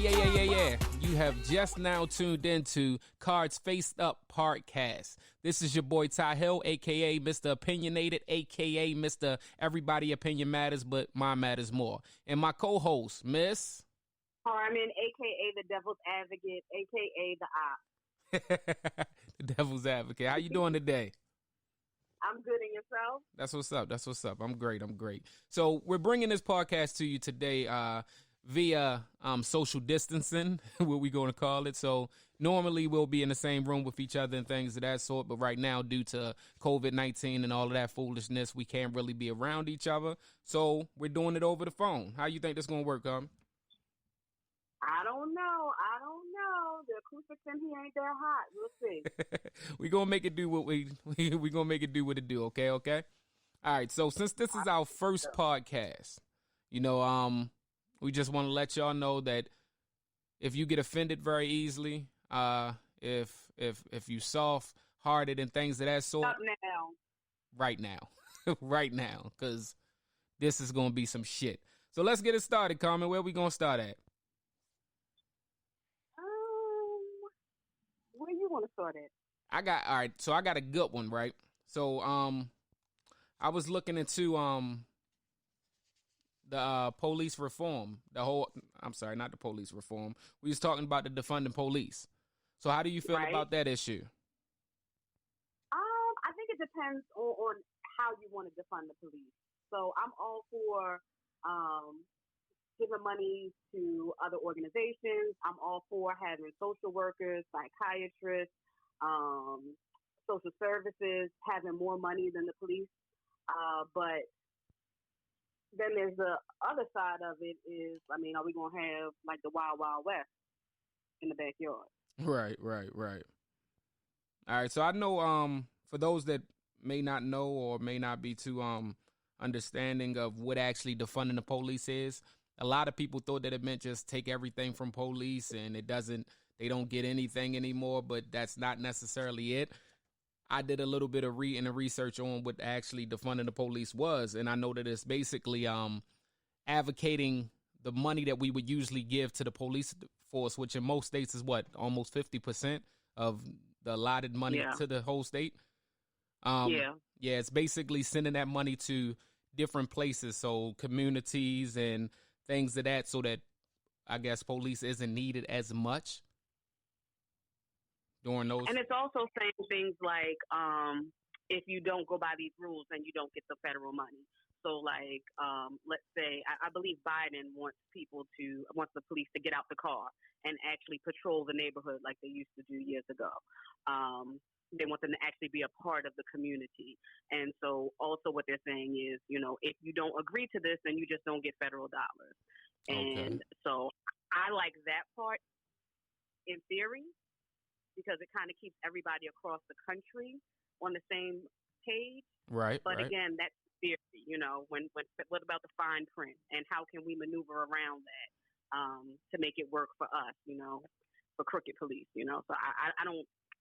Yeah. You have just now tuned into Cards Faced Up Podcast. This is your boy Ty Hill, a.k.a. Mr. Opinionated, a.k.a. Mr. Everybody Opinion Matters, but mine matters more. And my co-host, Miss Carmen, a.k.a. the Devil's Advocate, a.k.a. the Op. The Devil's Advocate. How you doing today? I'm good, and yourself? That's what's up. I'm great. So we're bringing this podcast to you today via social distancing, what we going to call it. So normally we'll be in the same room with each other and things of that sort, but right now due to COVID-19 and all of that foolishness, we can't really be around each other. So we're doing it over the phone. How you think this going to work, I don't know. The acoustics in here ain't that hot. We'll see. We're going to make it do what we going to make it do what it do, okay? All right, so since this is our first podcast, we just want to let y'all know that if you get offended very easily, if you soft-hearted and things of that sort, right now, because this is going to be some shit. So let's get it started, Carmen. Where we going to start at? Where you want to start at? I got a good one, right? So I was looking into the police reform, not the police reform. We was talking about the defunding police. So how do you feel about that issue? I think it depends on how you want to defund the police. So I'm all for giving money to other organizations. I'm all for having social workers, psychiatrists, social services, having more money than the police. But then there's the other side of it is, are we going to have like the Wild Wild West in the backyard? Right. All right. So I know for those that may not know or may not be too understanding of what actually defunding the police is, a lot of people thought that it meant just take everything from police and they don't get anything anymore, but that's not necessarily it. I did a little bit of research on what actually defunding the police was, and I know that it's basically advocating the money that we would usually give to the police force, which in most states is almost 50% of the allotted money to the whole state. It's basically sending that money to different places, so communities and things of that, so that I guess police isn't needed as much during those. And it's also saying things like, if you don't go by these rules, then you don't get the federal money. So like, let's say, I believe Biden wants the police to get out the car and actually patrol the neighborhood like they used to do years ago. They want them to actually be a part of the community. And so also what they're saying is, if you don't agree to this, then you just don't get federal dollars. And so I like that part in theory, because it kind of keeps everybody across the country on the same page. Right. But again, that's theory, what about the fine print and how can we maneuver around that to make it work for us, for crooked police, So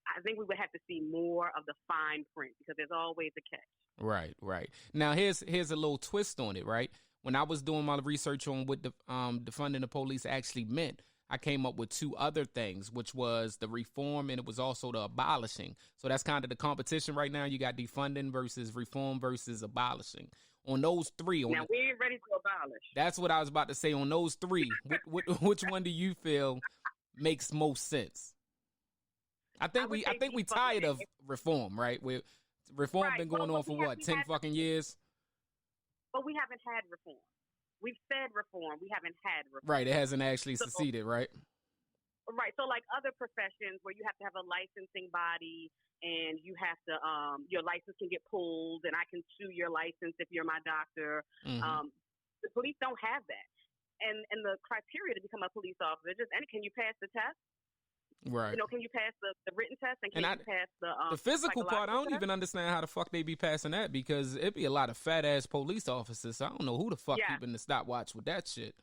I think we would have to see more of the fine print because there's always a catch. Right. Now, here's a little twist on it, right? When I was doing my research on what defunding the police actually meant, I came up with two other things, which was the reform and it was also the abolishing. So that's kind of the competition right now. You got defunding versus reform versus abolishing. On those three. Now, we ain't ready to abolish. That's what I was about to say. On those three, which one do you feel makes most sense? I think we tired of reform, right? Reform been going on for 10 fucking years? But we haven't had reform. We've said reform. We haven't had reform. Right. It hasn't actually succeeded, right? Right. So like other professions where you have to have a licensing body and you have to, your license can get pulled and I can sue your license if you're my doctor. Mm-hmm. The police don't have that. And the criteria to become a police officer, can you pass the test? Right. Can you pass the written test and can you pass the physical part? I don't test? even understand how the fuck they be passing that because it'd be a lot of fat ass police officers. So I don't know who the fuck keeping the stopwatch with that shit.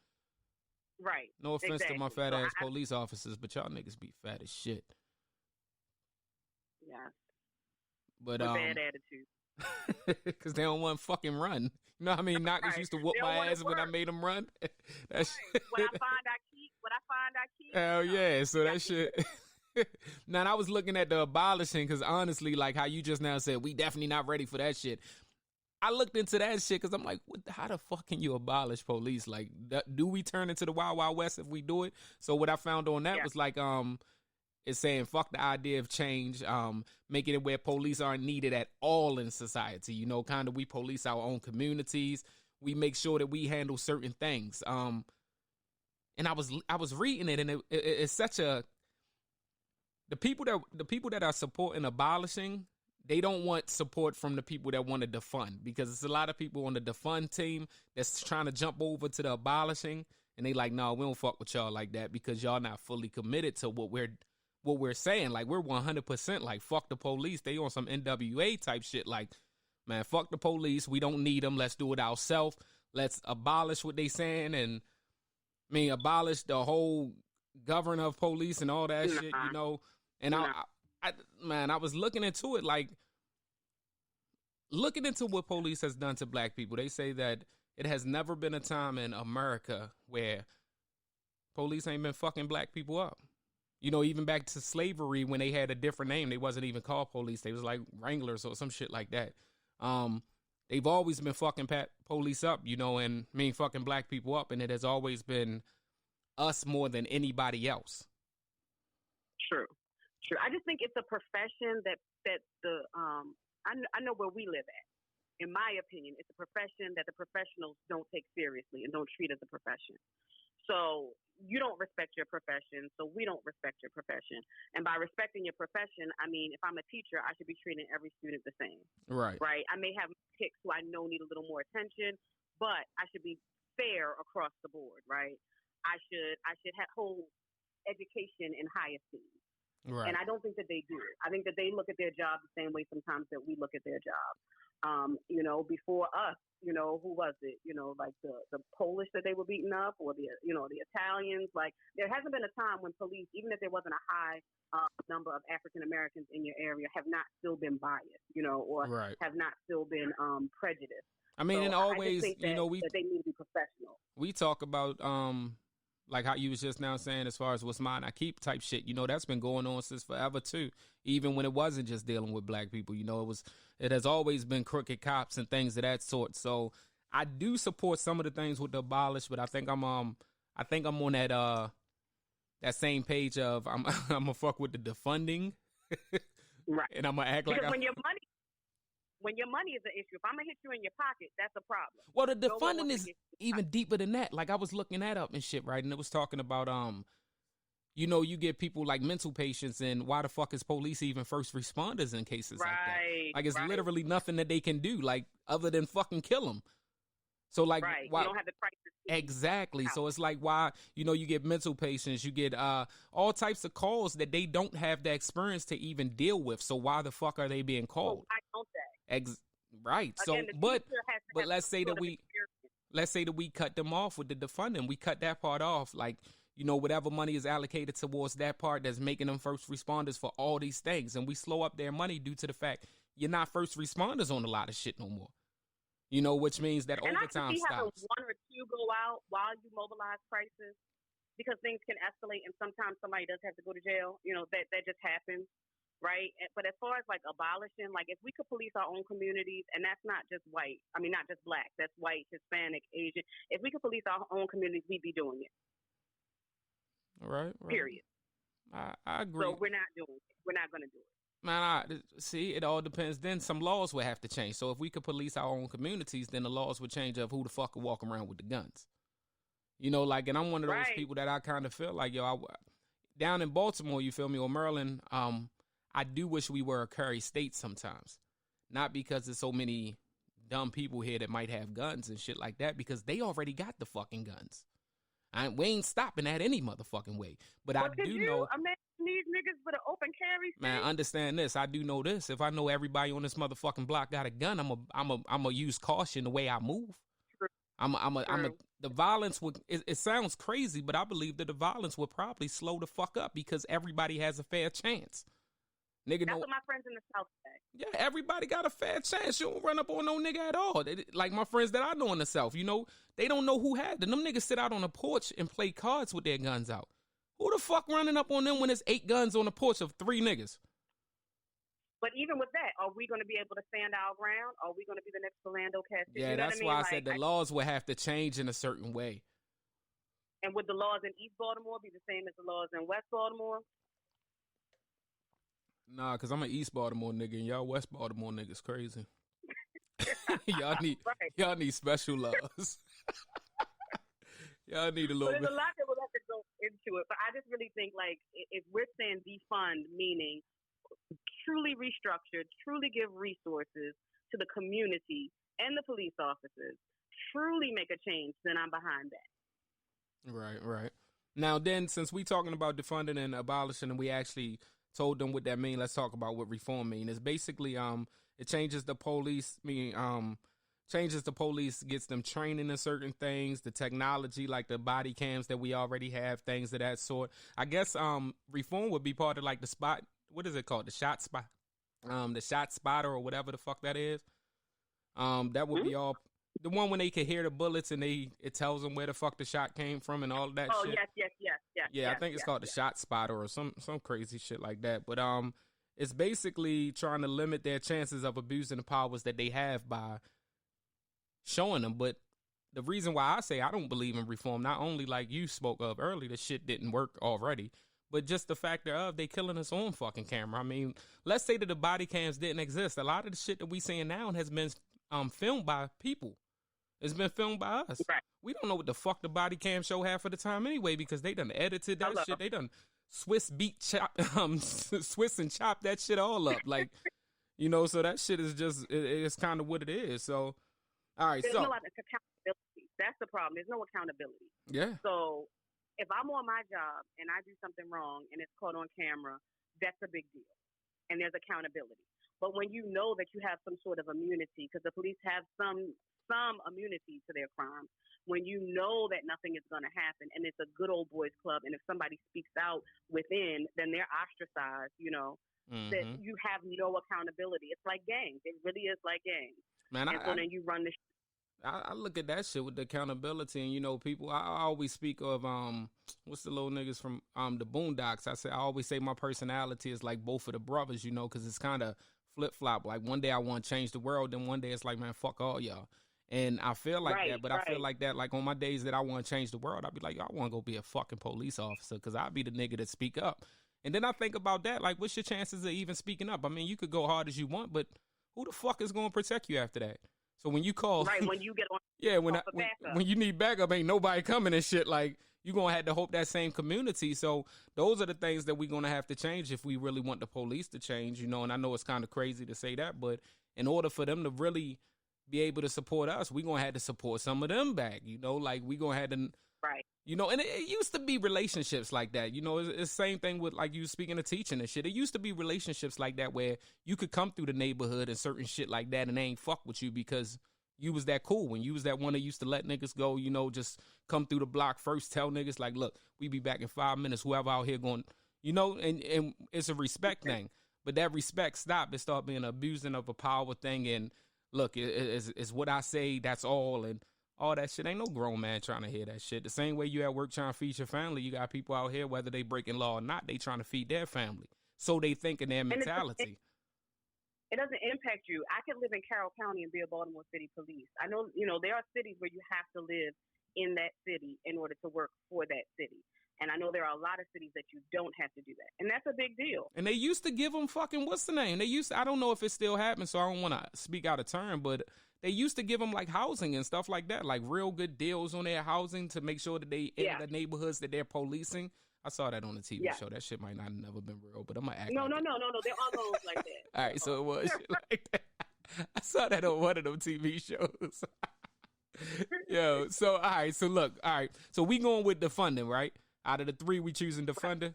Right. No offense to my fat ass police officers, but y'all niggas be fat as shit. Yeah. But with bad attitude. Because they don't want to fucking run. You know what I mean? Knockers used to whoop my ass when I made them run. What I I find I keep. Hell yeah. So that shit. Now, I was looking at the abolishing because honestly, like how you just now said, we definitely not ready for that shit. I looked into that shit because I'm like, how the fuck can you abolish police? Like, do we turn into the Wild Wild West if we do it? So what I found on that was like, it's saying fuck the idea of change, making it where police aren't needed at all in society. You know, kind of we police our own communities. We make sure that we handle certain things. And I was reading it, and it's such a the people that are supporting abolishing. They don't want support from the people that want to defund, because it's a lot of people on the defund team that's trying to jump over to the abolishing, and they like, no, we don't fuck with y'all like that because y'all not fully committed to what we're saying. Like, we're 100% like, fuck the police. They on some NWA type shit. Like, man, fuck the police. We don't need them. Let's do it ourselves. Let's abolish what they saying, and abolish the whole governor of police and all that shit, you know. And I was looking into it, like looking into what police has done to black people. They say that it has never been a time in America where police ain't been fucking black people up. You know, even back to slavery when they had a different name, they wasn't even called police. They was like wranglers or some shit like that. They've always been fucking police up, you know, and fucking black people up. And it has always been us more than anybody else. True. I just think it's a profession that the I know where we live at. In my opinion, it's a profession that the professionals don't take seriously and don't treat as a profession. So you don't respect your profession, so we don't respect your profession. And by respecting your profession, I mean, if I'm a teacher, I should be treating every student the same. Right. Right. I may have picks who I know need a little more attention, but I should be fair across the board. Right. I should hold education in high esteem. Right. And I don't think that they do. I think that they look at their job the same way sometimes that we look at their job. You know, before us, you know, who was it? You know, like the Polish that they were beating up, or the Italians. Like, there hasn't been a time when police, even if there wasn't a high number of African Americans in your area, have not still been biased, you know, or have not still been prejudiced. I mean, and always, that, you know, that they need to be professional. We talk about like how you was just now saying, as far as what's mine I keep type shit, you know, that's been going on since forever too. Even when it wasn't just dealing with black people, you know, it has always been crooked cops and things of that sort. So I do support some of the things with the abolish, but I think I'm on that same page of I'm gonna fuck with the defunding, right? And I'm gonna act because like when your money is an issue, if I'm gonna hit you in your pocket, that's a problem. Well, the defunding is even deeper than that. Like, I was looking that up and shit, right? And it was talking about you know, you get people like mental patients, and why the fuck is police even first responders in cases like that? Like, it's literally nothing that they can do, like, other than fucking kill them. So, like, why? You don't have the crisis. Exactly. So it's like, why, you know, you get mental patients, you get all types of calls that they don't have the experience to even deal with. So why the fuck are they being called? Why don't they? Right. Again, so, but let's say that we cut them off with the defunding. We cut that part off. Like, you know, whatever money is allocated towards that part that's making them first responders for all these things. And we slow up their money due to the fact you're not first responders on a lot of shit no more. You know, which means that overtime stops. And I can see how one or two go out while you mobilize crisis, because things can escalate and sometimes somebody does have to go to jail. You know, that just happens. Right. But as far as like abolishing, like, if we could police our own communities, and that's not just white, I mean, not just black, that's white, Hispanic, Asian. If we could police our own communities, we'd be doing it. Right. Period. I agree. So we're not doing it. We're not going to do it. Man, see, it all depends. Then some laws would have to change. So if we could police our own communities, then the laws would change of who the fuck could walk around with the guns. You know, like, and I'm one of those people that I kind of feel like, down in Baltimore, you feel me, or Maryland, I do wish we were a Curry state sometimes. Not because there's so many dumb people here that might have guns and shit like that, because they already got the fucking guns. We ain't stopping that any motherfucking way. But I do know. Imagine these niggas with an open carry state? Man, understand this. I do know this. If I know everybody on this motherfucking block got a gun, I'm a use caution the way I move. True. The violence would. It sounds crazy, but I believe that the violence would probably slow the fuck up because everybody has a fair chance. Nigga, that's what my friends in the South say. Yeah, everybody got a fair chance. You don't run up on no nigga at all. Like my friends that I know in the South, you know, they don't know who had them. Them niggas sit out on the porch and play cards with their guns out. Who the fuck running up on them when there's 8 guns on the porch of 3 niggas? But even with that, are we going to be able to stand our ground? Are we going to be the next Philando Castile? Yeah, you know that's what I mean? why I said the laws would have to change in a certain way. And would the laws in East Baltimore be the same as the laws in West Baltimore? Nah, because I'm an East Baltimore nigga, and y'all West Baltimore niggas crazy. Y'all need special laws. Y'all need a little bit. There's a lot that will have to go into it. But I just really think, like, if we're saying defund, meaning truly restructure, truly give resources to the community and the police officers, truly make a change, then I'm behind that. Right. Now then, since we talking about defunding and abolishing, and we actually told them what that mean, let's talk about what reform mean. It's basically it changes the police, gets them training in certain things, the technology like the body cams that we already have, things of that sort. I guess reform would be part of like the spot. What is it called? The shot spot, the shot spotter or whatever the fuck that is. That would be all the one when they can hear the bullets and it tells them where the fuck the shot came from and all of that. Shit. Yes. I think it's called the shot spotter or some crazy shit like that. But it's basically trying to limit their chances of abusing the powers that they have by showing them. But the reason why I say I don't believe in reform, not only like you spoke of earlier, the shit didn't work already, but just the factor of they killing us on fucking camera. I mean, let's say that the body cams didn't exist. A lot of the shit that we seeing now has been filmed by people. It's been filmed by us. Right. We don't know what the fuck the body cam show half of the time anyway, because they done edited that shit. They done Swiss and chop that shit all up. Like, you know, so that shit is just, it's kind of what it is. So, all right. There's no accountability. That's the problem. There's no accountability. Yeah. So if I'm on my job and I do something wrong and it's caught on camera, that's a big deal. And there's accountability. But when you know that you have some sort of immunity, because the police have some immunity to their crimes, when you know that nothing is going to happen and it's a good old boys club, and if somebody speaks out within, then they're ostracized, you know, that you have no accountability. It's like gangs. It really is like gangs. Man, then you run the I look at that shit with the accountability, and you know, people. I always speak of what's the little niggas from the Boondocks. I always say my personality is like both of the brothers, you know, because it's kind of flip flop. Like one day I want to change the world, then one day it's like, man, fuck all y'all. And I feel like that, but I feel like that, like on my days that I want to change the world, I'll be like, I want to go be a fucking police officer because I'll be the nigga that speak up. And then I think about that, like, what's your chances of even speaking up? I mean, you could go hard as you want, but who the fuck is going to protect you after that? So when you call, when you get on, when you need backup, ain't nobody coming and shit. Like, you're going to have to hope that same community. So those are the things that we're going to have to change if we really want the police to change, you know. And I know it's kind of crazy to say that, but in order for them to really be able to support us, we're going to have to support some of them back, you know. Like, we're going to have to, you know, and it used to be relationships like that, you know. It's the same thing with, like, you speaking of teaching and shit. It used to be relationships like that where you could come through the neighborhood and certain shit like that and they ain't fuck with you because you was that cool. When you was that one that used to let niggas go, you know, just come through the block first, tell niggas like, look, we be back in 5 minutes, whoever out here going, you know, and it's a respect thing. But that respect stopped. It started being abusing of a power thing. And look, it's what I say, that's all. And all that shit, ain't no grown man trying to hear that shit. The same way you at work trying to feed your family, you got people out here, whether they breaking law or not, they trying to feed their family. So they think in their mentality. It doesn't impact you. I could live in Carroll County and be a Baltimore City police. I know, you know, there are cities where you have to live in that city in order to work for that city. And I know there are a lot of cities that you don't have to do that. And that's a big deal. And they used to give them fucking, what's the name? I don't know if it still happens, so I don't want to speak out of turn, but they used to give them like housing and stuff like that, like real good deals on their housing to make sure that they enter the neighborhoods that they're policing. I saw that on a TV show. That shit might not have never been real, but I'm going to act No. There are loans like that. All right, so it was shit like that. I saw that on one of them TV shows. Yo, so, all right, so look, all right. So we going with defunding, right? Out of the three, we choosing defunding?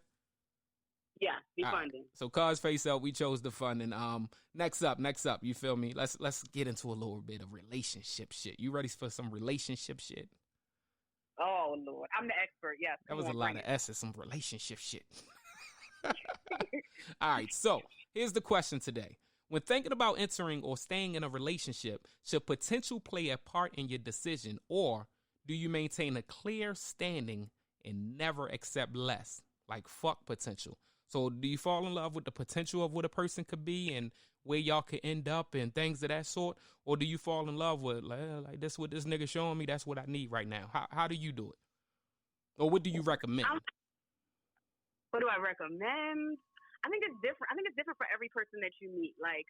Yeah, defunding. Right. So cause face up, we chose defunding. Next up, you feel me? Let's get into a little bit of relationship shit. You ready for some relationship shit? Oh, Lord. I'm the expert, yes. That was a lot of S's, some relationship shit. All right, so here's the question today. When thinking about entering or staying in a relationship, should potential play a part in your decision, or do you maintain a clear standing and never accept less? Like fuck potential. So do you fall in love with the potential of what a person could be and where y'all could end up and things of that sort? Or do you fall in love with like this what this nigga showing me, that's what I need right now? How do you do it? Or what do you recommend? What do I recommend? I think it's different. I think it's different for every person that you meet. Like,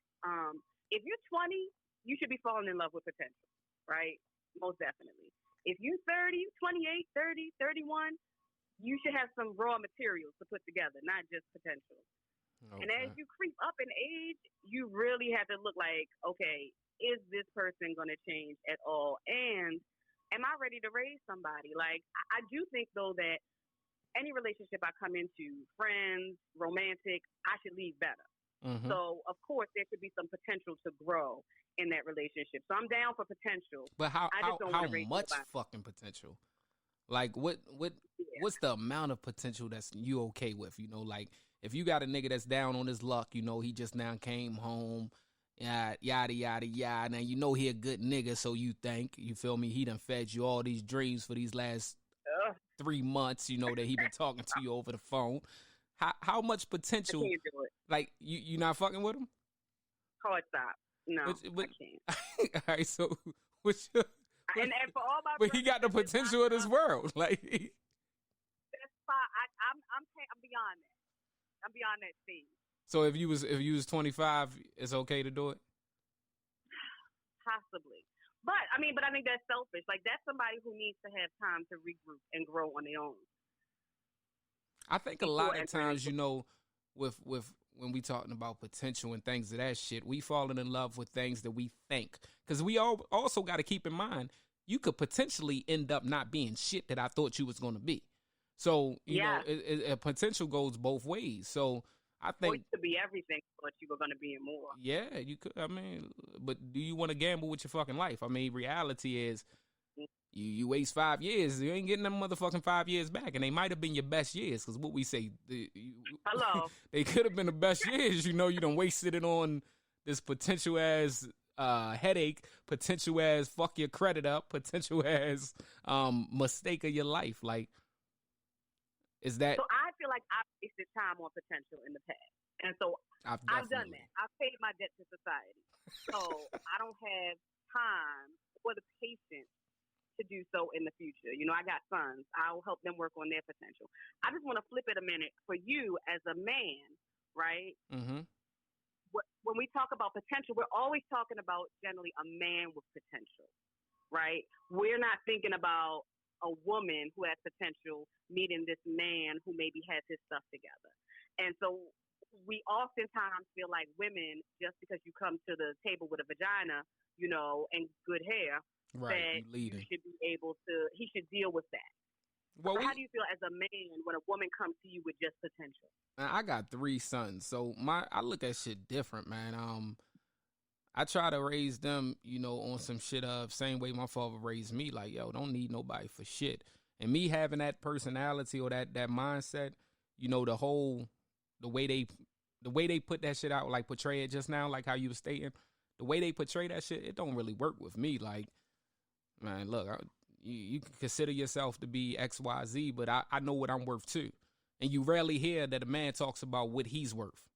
if you're 20, you should be falling in love with potential, right? Most definitely. If you're 30, 28, 30, 31, you should have some raw materials to put together, not just potential. Okay. And as you creep up in age, you really have to look like, okay, is this person going to change at all? And am I ready to raise somebody? Like, I do think, though, that any relationship I come into, friends, romantic, I should leave better. Mm-hmm. So, of course, there could be some potential to grow in that relationship. So I'm down for potential. But how much fucking potential? Like, what's the amount of potential that's you okay with? You know, like, if you got a nigga that's down on his luck, you know, he just now came home, yada, yada, yada. Now, you know he a good nigga, so you think, you feel me, he done fed you all these dreams for these last 3 months, you know, that he been talking to you over the phone. How much potential? I can't do it. Like, you not fucking with him? Hard stop. No, I can't. All right, so what's your... And for all my but he got the potential of this world. Like, that's fine. I'm beyond that. I'm beyond that stage. So if you was 25, it's okay to do it? Possibly. But I think that's selfish. Like, that's somebody who needs to have time to regroup and grow on their own. I think a lot of times, you know, with when we talking about potential and things of that shit, we falling in love with things that we think. Because we all also got to keep in mind, you could potentially end up not being shit that I thought you was going to be. So, you know, potential goes both ways. So I think... Or you could be everything, but you were going to be in more. Yeah, you could. I mean, but do you want to gamble with your fucking life? I mean, reality is... You waste 5 years, you ain't getting them motherfucking 5 years back. And they might have been your best years, because what we say, hello, they could have been the best years. You know, you done wasted it on this potential as headache, potential as fuck your credit up, potential as mistake of your life. Like, is that... So I feel like I've wasted time on potential in the past. And so I've done that. I've paid my debt to society. So I don't have time or the patience to do so in the future. You know, I got sons. I'll help them work on their potential. I just want to flip it a minute for you as a man, right? Mm-hmm. When we talk about potential, we're always talking about generally a man with potential, right? We're not thinking about a woman who has potential meeting this man who maybe has his stuff together. And so we oftentimes feel like women, just because you come to the table with a vagina, you know, and good hair, right, that you should be able to, he should deal with that. Well, how do you feel as a man when a woman comes to you with just potential? I got 3 sons, so I look at shit different, man. I try to raise them, you know, on some shit of same way my father raised me. Like, yo, don't need nobody for shit. And me having that personality or that mindset, you know, the way they put that shit out, like portray it just now, like how you were stating, the way they portray that shit, it don't really work with me. Like, man, look, you can consider yourself to be XYZ, but I know what I'm worth too. And you rarely hear that a man talks about what he's worth.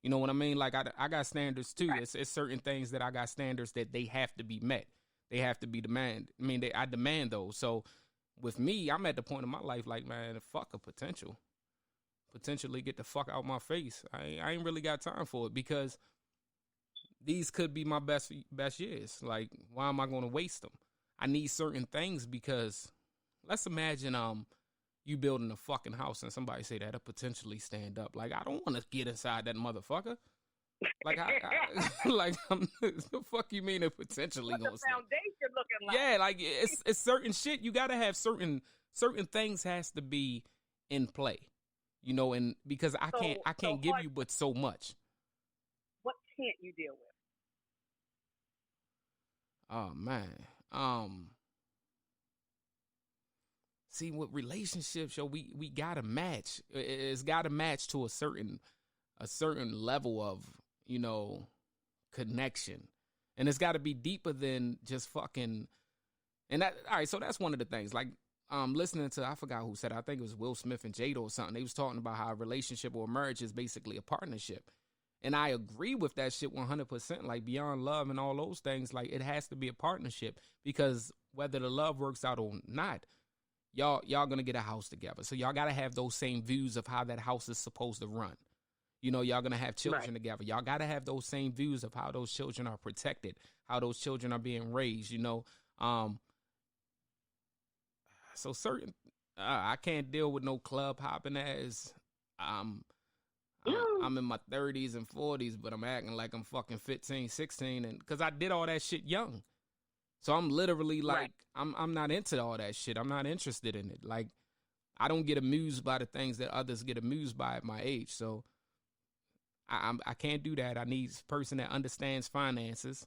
You know what I mean? Like, I got standards too. Right. It's certain things that I got standards that they have to be met. They have to be demand. I mean, I demand those. So with me, I'm at the point in my life like, man, fuck a potential. Potentially get the fuck out my face. I ain't really got time for it, because these could be my best years. Like, why am I going to waste them? I need certain things, because let's imagine you building a fucking house and somebody say that'll potentially stand up. Like, I don't want to get inside that motherfucker. Like, the fuck you mean it potentially going to stand? Foundation looking like? Yeah, like it's certain shit. You got to have certain things has to be in play, you know, and because I can't give you but so much. What can't you deal with? Oh man. See, with relationships, yo, we gotta match. It's gotta match to a certain level of, you know, connection, and it's gotta be deeper than just fucking. And that, all right, so that's one of the things. Like, listening to, I forgot who said it, I think it was Will Smith and Jada or something. They was talking about how a relationship or a marriage is basically a partnership. And I agree with that shit 100%. Like, beyond love and all those things, like, it has to be a partnership, because whether the love works out or not, y'all gonna get a house together. So y'all gotta have those same views of how that house is supposed to run. You know, y'all gonna have children together. Y'all gotta have those same views of how those children are protected, how those children are being raised. You know, so certain, I can't deal with no club hopping ass. I'm in my 30s and 40s, but I'm acting like I'm fucking 15, 16, and because I did all that shit young. So I'm literally like, I'm not into all that shit. I'm not interested in it. Like, I don't get amused by the things that others get amused by at my age. So I can't do that. I need a person that understands finances.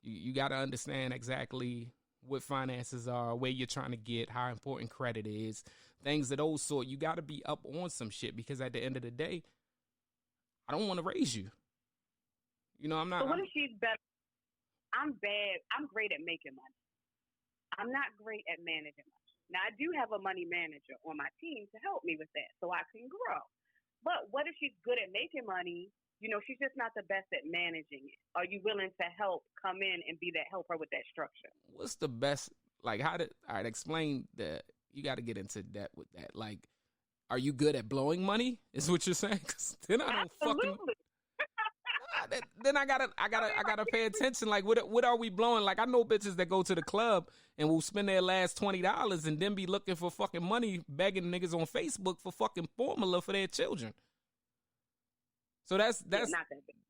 You got to understand exactly what finances are, where you're trying to get, how important credit is, things of those sort. You got to be up on some shit, because at the end of the day, I don't want to raise you. You know, I'm not. So what if she's better? I'm bad. I'm great at making money. I'm not great at managing money. Now, I do have a money manager on my team to help me with that so I can grow. But what if she's good at making money? You know, she's just not the best at managing it. Are you willing to come in and be that helper with that structure? What's the best, like, all right, explain that. You got to get into that with that. Like, are you good at blowing money? Is what you're saying? 'Cause then I don't fucking. Then I gotta pay attention. Like, what are we blowing? Like, I know bitches that go to the club and will spend their last $20 and then be looking for fucking money, begging niggas on Facebook for fucking formula for their children. So that's not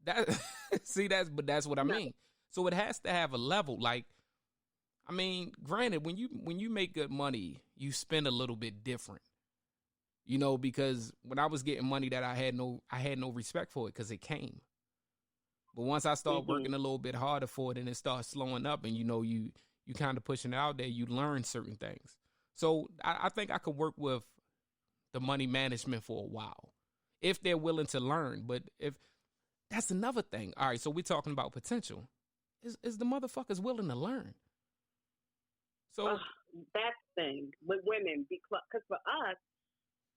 that big. See, that's what I mean. So it has to have a level. Like, I mean, granted, when you make good money, you spend a little bit different. You know, because when I was getting money that I had no respect for it, because it came. But once I start working a little bit harder for it, and it starts slowing up, and you know, you kind of pushing it out there, you learn certain things. So I think I could work with the money management for a while, if they're willing to learn. But if that's another thing. All right, so we're talking about potential. Is the motherfuckers willing to learn? So that's the thing with women, because for us,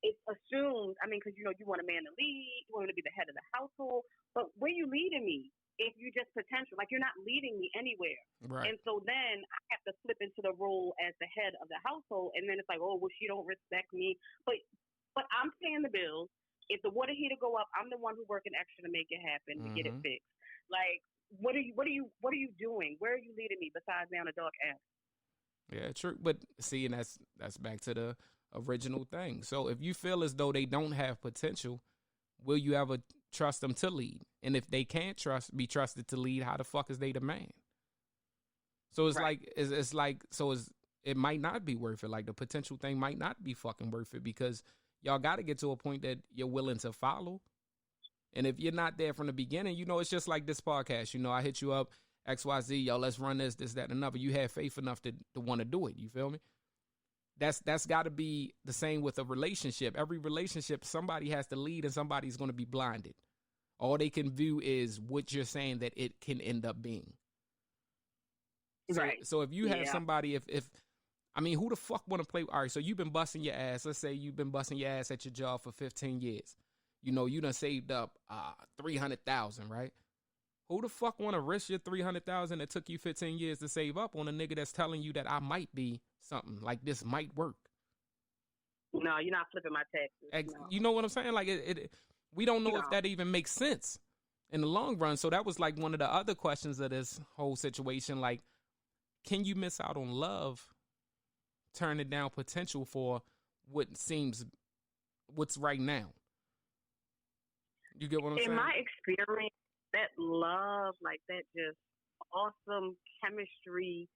it's assumed, I mean, because, you know, you want a man to lead, you want him to be the head of the household, but where you leading me if you just potential? Like, you're not leading me anywhere. Right. And so then I have to slip into the role as the head of the household, and then it's like, oh, well, she don't respect me. But I'm paying the bills. If the water heater go up, I'm the one who's working extra to make it happen, to get it fixed. Like, what are you doing? Where are you leading me besides down a dark alley? Yeah, true. But see, and that's back to the original thing. So if you feel as though they don't have potential, will you ever trust them to lead? And if they can't be trusted to lead, how the fuck is they the man? So it's like it might not be worth it. Like, the potential thing might not be fucking worth it, because y'all got to get to a point that you're willing to follow. And if you're not there from the beginning, you know, it's just like this podcast. You know, I hit you up, XYZ, yo, let's run this, that, and another. You have faith enough to want to do it. You feel me? That's got to be the same with a relationship. Every relationship, somebody has to lead and somebody's going to be blinded. All they can view is what you're saying that it can end up being. Right. So if you have somebody, if I mean, who the fuck want to play? All right, so you've been busting your ass. Let's say you've been busting your ass at your job for 15 years. You know, you done saved up $300,000, right? Who the fuck want to risk your $300,000 that took you 15 years to save up on a nigga that's telling you that I might be something, like this might work? No, you're not flipping my taxes. No. You know what I'm saying? Like, we don't know if that even makes sense in the long run. So that was like one of the other questions of this whole situation. Like, can you miss out on love, turning down potential for what's right now? You get what I'm saying? In my experience, that love, like that just awesome chemistry,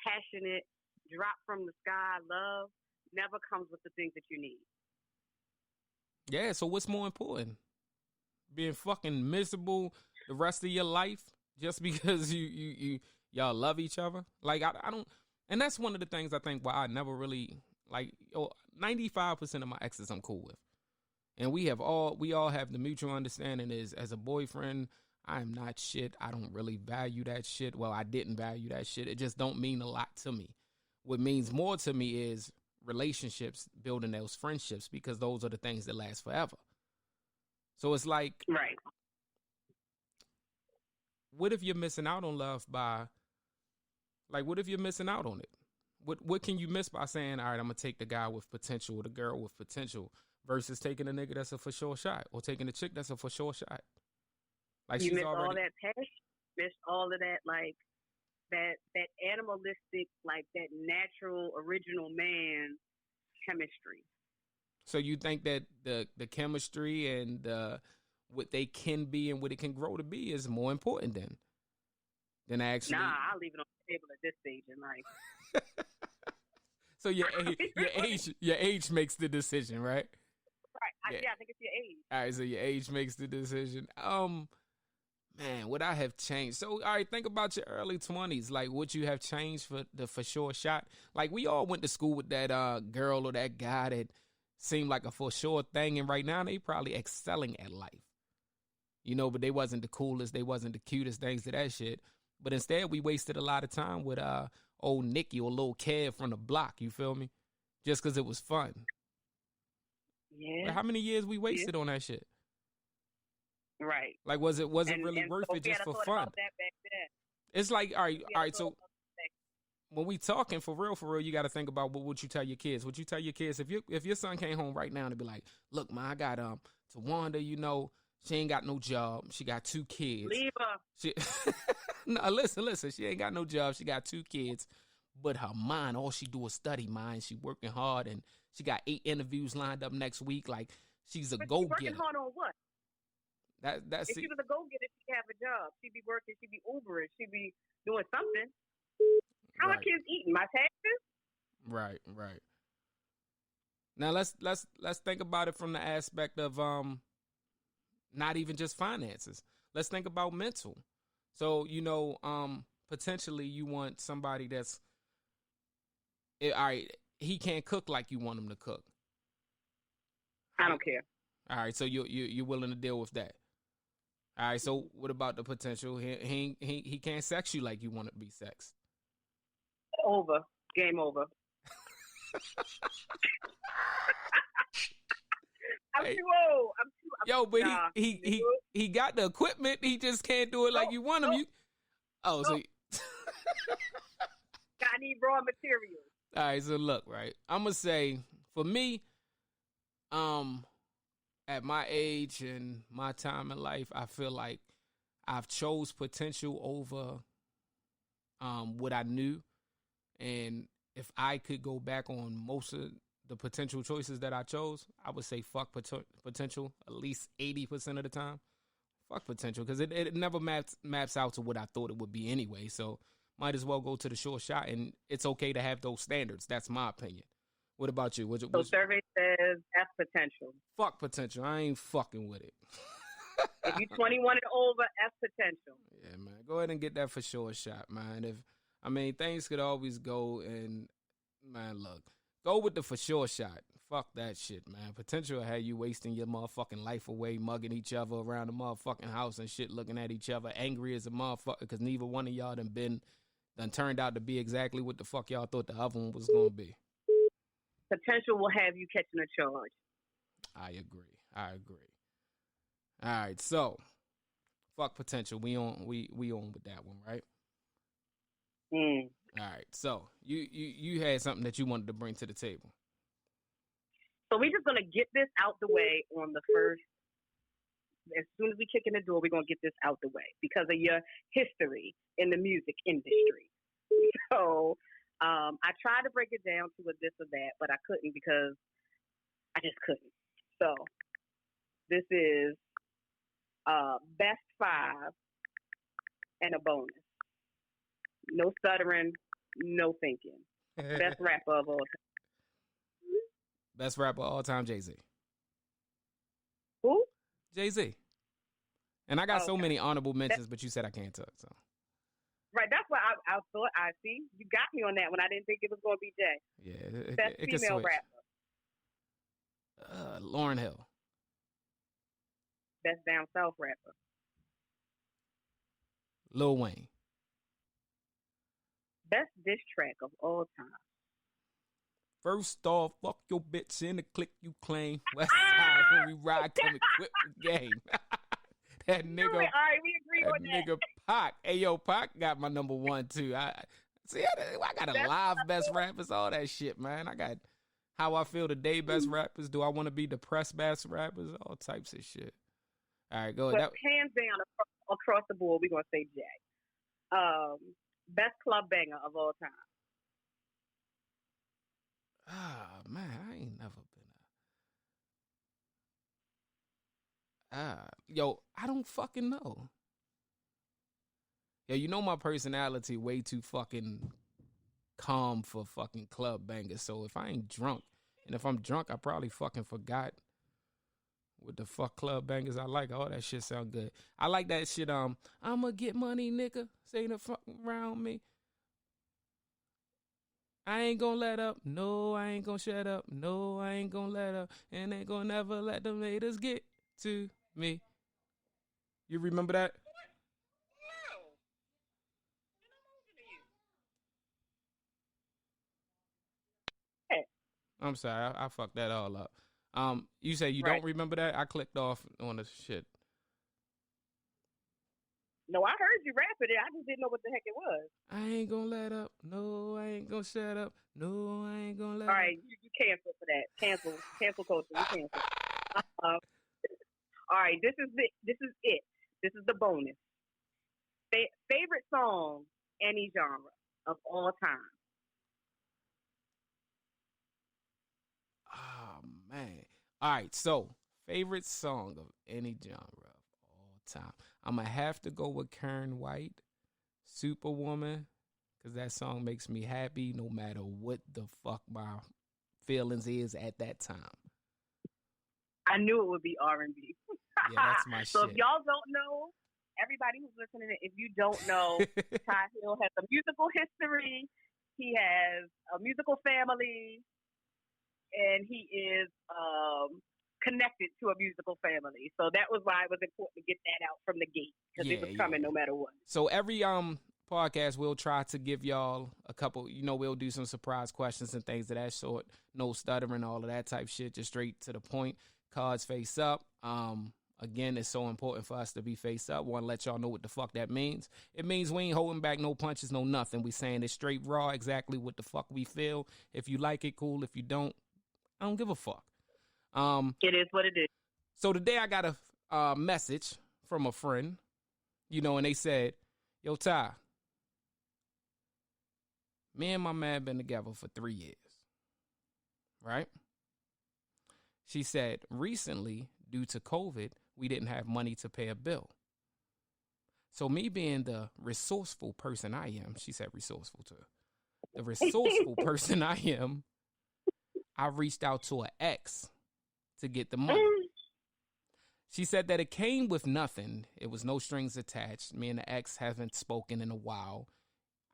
passionate, drop from the sky love never comes with the things that you need. Yeah, so what's more important? Being fucking miserable the rest of your life just because y'all love each other? Like, I don't, and that's one of the things I think why I never really, like, 95% of my exes I'm cool with. And we all have the mutual understanding is, as a boyfriend, I am not shit. I don't really value that shit. Well, I didn't value that shit. It just don't mean a lot to me. What means more to me is relationships, building those friendships, because those are the things that last forever. So it's like, right. what if you're missing out on love by, like, what if you're missing out on it? What can you miss by saying, all right, I'm gonna take the guy with potential or the girl with potential versus taking a nigga that's a for sure shot or taking a chick that's a for sure shot? Like, You she's miss already all that passion, miss all of that, like that animalistic, like that natural, original man chemistry. So you think that the chemistry and what they can be and what it can grow to be is more important than actually. Nah, I'll leave it on the table at this stage in life. So your age makes the decision, right? Right. Yeah, I think it's your age. All right, so your age makes the decision. Man, would I have changed? So, all right, think about your early 20s. Like, would you have changed for the for sure shot? Like, we all went to school with that girl or that guy that seemed like a for sure thing, and right now they probably excelling at life. You know, but they wasn't the coolest, they wasn't the cutest, things to that shit. But instead, we wasted a lot of time with old Nicky or little Kev from the block. You feel me? Just because it was fun. Yeah. But how many years we wasted on that shit? Right. Like, was it really worth it just for fun? It's like, all right. So when we talking for real, you got to think about what would you tell your kids? Would you tell your kids if your son came home right now and be like, look, man, I got Tawanda, you know, she ain't got no job, she got 2 kids. Leave her. She, no, listen, she ain't got no job, she got 2 kids, but her mind, all she do is study, mind. She working hard, and she got 8 interviews lined up next week. Like, she's a go getter. Working hard on what? That's if she was a go getter, she'd have a job. She'd be working. She'd be Ubering. She'd be doing something. How are kids eating? My taxes? Right. Now let's think about it from the aspect of not even just finances. Let's think about mental. So, you know, potentially you want somebody that's all right, he can't cook like you want him to cook. I don't care. All right, so you're willing to deal with that. All right, so what about the potential? He can't sex you like you want to be sexed. Over. Game over. I'm too old. Yo, but he got the equipment. He just can't do it like you want him. So I need raw materials. All right, so look, right. I'm gonna say for me, at my age and my time in life, I feel like I've chose potential over what I knew. And if I could go back on most of the potential choices that I chose, I would say fuck potential at least 80% of the time. Fuck potential, because it never maps out to what I thought it would be anyway. So might as well go to the short shot, and it's okay to have those standards. That's my opinion. What about you? So survey says F potential. Fuck potential. I ain't fucking with it. If you're 21 and over, F potential. Yeah, man. Go ahead and get that for sure shot, man. Things could always go, and man, look, go with the for sure shot. Fuck that shit, man. Potential had you wasting your motherfucking life away, mugging each other around the motherfucking house and shit, looking at each other, angry as a motherfucker, because neither one of y'all done turned out to be exactly what the fuck y'all thought the other one was gonna be. Potential will have you catching a charge. I agree. All right, so fuck potential. We on with that one, right? All right, so you had something that you wanted to bring to the table. So we're just gonna get this out the way on the first. As soon as we kick in the door, we're gonna get this out the way because of your history in the music industry. So I tried to break it down to a this or that, but I couldn't because I just couldn't. So this is best 5 and a bonus. No stuttering, no thinking. Best rapper of all time. Best rapper of all time, Jay-Z. Who? Jay-Z. And I got so many honorable mentions, but you said I can't talk, so. Right, that's why I thought, I see. You got me on that one. I didn't think it was going to be Jay. Yeah. Best female rapper. Lauryn Hill. Best down south rapper. Lil Wayne. Best diss track of all time. First off, fuck your bitch in the click you claim. West side when we ride, come equipped with game. That nigga, all right, we agree on that. Nigga Pac. Hey, yo, Pac got my number one, too. I got a live best rappers, all that shit, man. I got how I feel today best rappers. Do I want to be depressed best rappers? All types of shit. All right, go ahead. But hands down across the board, we're going to say Jack. Best club banger of all time. Ah, man, I ain't never been yo, I don't fucking know. Yeah, you know my personality way too fucking calm for fucking club bangers. So if I ain't drunk, and if I'm drunk, I probably fucking forgot what the fuck club bangers I like. All that shit sound good. I like that shit. I'ma get money, nigga. Say the fuck around me. I ain't gonna let up. No, I ain't gonna shut up. No, I ain't gonna let up. And ain't gonna never let them haters get to me. You remember that? I'm sorry, I fucked that all up. You say you don't remember that? I clicked off on the shit. No, I heard you rapping it. I just didn't know what the heck it was. I ain't gonna let up. No, I ain't gonna shut up. No, I ain't gonna let up. All right, you cancel for that. Cancel culture. You cancel. All right, this is it. This is the bonus. Favorite song, any genre of all time. Oh man! All right, so favorite song of any genre of all time. I'm gonna have to go with Karen White, Superwoman, because that song makes me happy no matter what the fuck my feelings is at that time. I knew it would be R&B. Yeah, that's my so shit. If y'all don't know, everybody who's listening, if you don't know, Ty Hill has a musical history. He has a musical family, and he is connected to a musical family. So that was why it was important to get that out from the gate, because it was coming no matter what. So every podcast, we'll try to give y'all a couple, we'll do some surprise questions and things of that sort. No stuttering, all of that type shit, just straight to the point. Cards face up. Again, it's so important for us to be face up. Want to let y'all know what the fuck that means. It means we ain't holding back no punches, no nothing. We saying it straight raw, exactly what the fuck we feel. If you like it, cool. If you don't, I don't give a fuck. It is what it is. So today I got a message from a friend, and they said, yo, Ty, me and my man been together for 3 years, right? She said, recently, due to COVID, we didn't have money to pay a bill. So me being the resourceful person I am, she said resourceful too. The resourceful person I am, I reached out to an ex to get the money. She said that it came with nothing. It was no strings attached. Me and the ex haven't spoken in a while.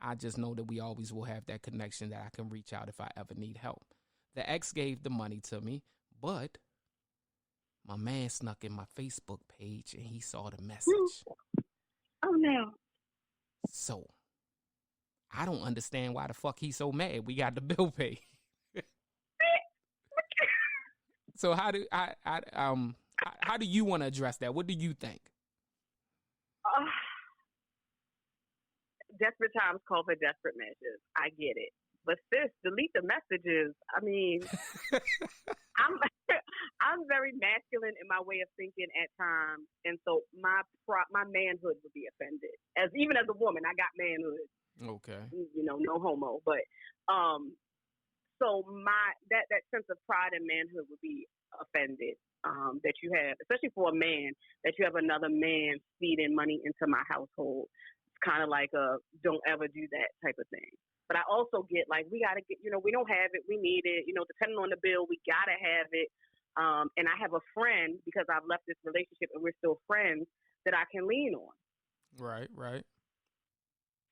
I just know that we always will have that connection that I can reach out if I ever need help. The ex gave the money to me, but my man snuck in my Facebook page and he saw the message. Oh, no. So, I don't understand why the fuck he's so mad. We got the bill paid. So how do you want to address that? What do you think? Desperate times call for desperate measures. I get it. But sis, delete the messages. I mean, I'm very masculine in my way of thinking at times, and so my manhood would be offended. Even as a woman, I got manhood. Okay. No homo, but so that sense of pride and manhood would be offended. That you have, especially for a man, that you have another man feeding money into my household. It's kind of like a don't ever do that type of thing. But I also get we got to get, we don't have it, we need it, depending on the bill, we got to have it. And I have a friend, because I've left this relationship and we're still friends, that I can lean on. Right.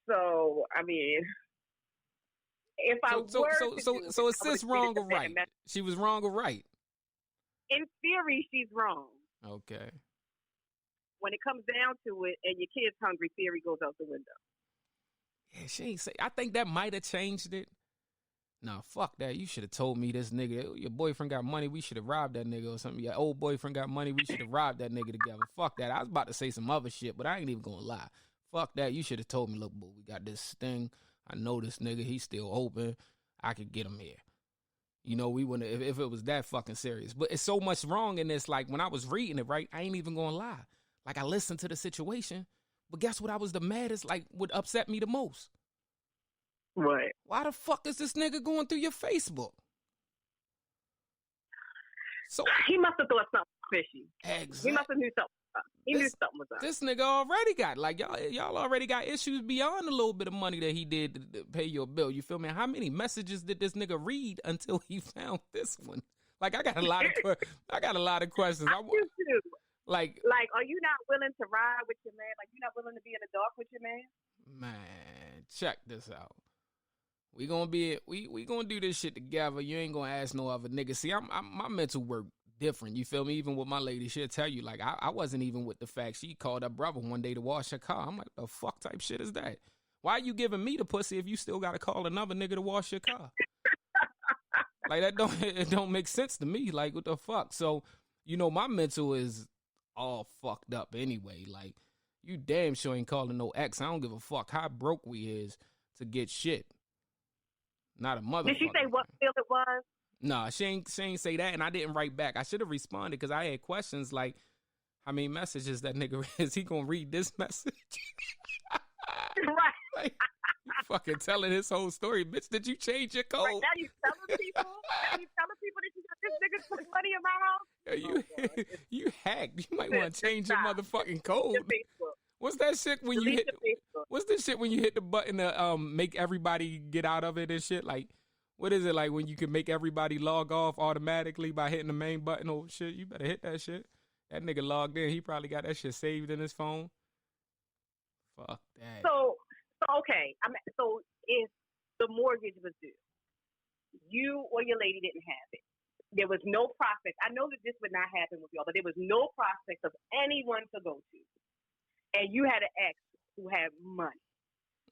So, I mean, if so is sis wrong or right? She was wrong or right? In theory, she's wrong. Okay. When it comes down to it and your kid's hungry, theory goes out the window. Yeah, she ain't say. I think that might have changed it. Nah, fuck that. You should have told me this nigga, your boyfriend got money, we should have robbed that nigga or something. Your old boyfriend got money, we should have robbed that nigga together. Fuck that. I was about to say some other shit, but I ain't even gonna lie. Fuck that. You should have told me, look, boo, we got this thing. I know this nigga, he's still open. I could get him here. You know, we wouldn't if it was that fucking serious. But it's so much wrong in this. Like, when I was reading it, right, I ain't even gonna lie. Like, I listened to the situation, but guess what? I was the maddest, like, what upset me the most. What? Why the fuck is this nigga going through your Facebook? So he must have thought something fishy. Exactly. He must have knew something. He knew something was up. This nigga already got, like, y'all already got issues beyond a little bit of money that he did to pay your bill. You feel me? How many messages did this nigga read until he found this one? Like, I got a lot of questions. I do too. Like, are you not willing to ride with your man? Like, you're not willing to be in the dark with your man? Man, check this out. We gonna do this shit together. You ain't gonna ask no other nigga. See, I'm my mental work different. You feel me? Even with my lady, she'll tell you, like, I wasn't even with the fact she called her brother one day to wash her car. I'm like, the fuck type shit is that? Why are you giving me the pussy if you still gotta call another nigga to wash your car? Like, it don't make sense to me. Like, what the fuck? So, you know, my mental is all fucked up anyway. Like, you damn sure ain't calling no ex. I don't give a fuck how broke we is to get shit. Not a motherfucker. Did she say what bill it was? Nah, she ain't say that, and I didn't write back. I should have responded because I had questions like, how many messages that nigga is he gonna read this message? Right. Like, you fucking telling his whole story, bitch. Did you change your code? Right, now you telling people that you got this nigga put money in my house? Yeah, you hacked. You might want to change your motherfucking code. What's that shit when you hit? What's this shit when you hit the button to make everybody get out of it and shit? Like, what is it like when you can make everybody log off automatically by hitting the main button or shit? You better hit that shit. That nigga logged in. He probably got that shit saved in his phone. Fuck that. So okay. So if the mortgage was due, you or your lady didn't have it. There was no prospect. I know that this would not happen with y'all, but there was no prospect of anyone to go to. And you had an ex who had money.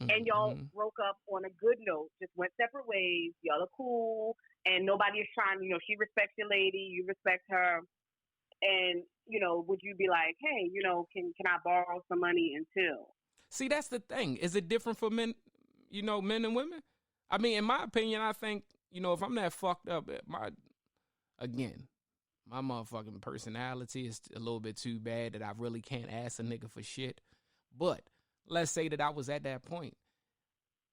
Mm-hmm. And y'all broke up on a good note, just went separate ways. Y'all are cool. And nobody is trying, you know, she respects your lady, you respect her. And, you know, would you be like, hey, you know, can I borrow some money until? See, that's the thing. Is it different for men, you know, men and women? I mean, in my opinion, I think, you know, if I'm that fucked up, my motherfucking personality is a little bit too bad that I really can't ask a nigga for shit. But let's say that I was at that point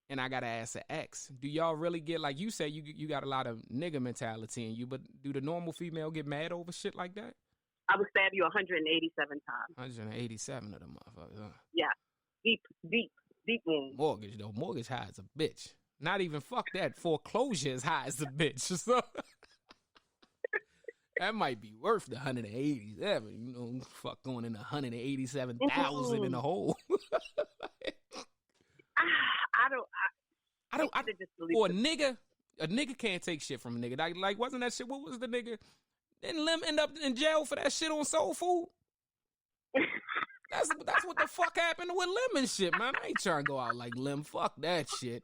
and I got to ask an ex. Do y'all really get, like you said, you got a lot of nigga mentality in you, but do the normal female get mad over shit like that? I would stab you 187 times. 187 of them motherfuckers, huh? Yeah. Deep wound. Mortgage, though. Mortgage high as a bitch. Not even fuck that. Foreclosure is high as a bitch. So that might be worth the 187. You know, fuck going in 187,000 in the hole. I don't. For a nigga can't take shit from a nigga. Like wasn't that shit? What was the nigga? Didn't Lim end up in jail for that shit on Soul Food? That's what the fuck happened with Lim and shit, man. I ain't trying to go out like Lim. Fuck that shit.